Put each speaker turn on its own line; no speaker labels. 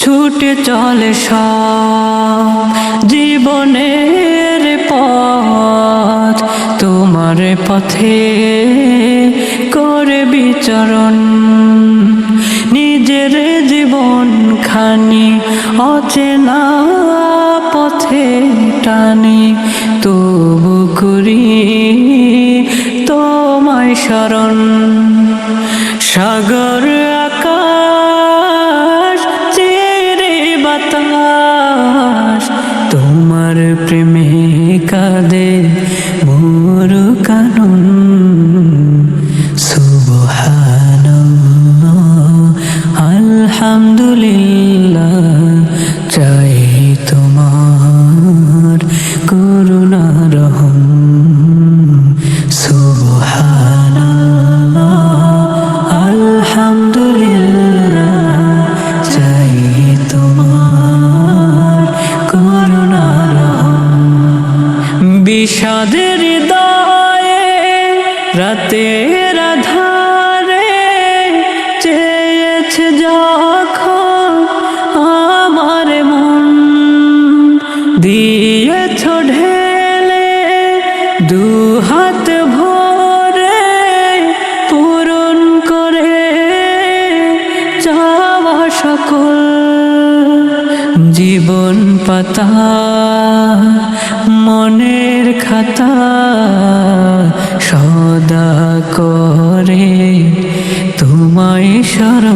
ছুটে চলে সব জীবনের পথ, তোমার পথে করে বিচরণ। নিজের জীবন খানি অচেনা পথে টানি, তবু করি তোমায় স্মরণ। সাগর আকাশ চিরে বাতাস, তোমার প্রেমে কাঁদে মোর কানন। সুবহানাল্লাহ আলহামদুলিল্লাহ, চাই তোমার করুণা রহম। সুবহানাল্লাহ আলহামদুলিল্লাহ, চাই তোমার করুণা রহম। বিষাদের হৃদয়ে রাতের আধারে চেয়েছে যখন আমার মন, দিয়েছ ঢেলে দুহাত ভরে পূরণ করে চাওয়া সকল। জীবন পাতা মনের খাতা সদা করে তোমায় স্মরণ।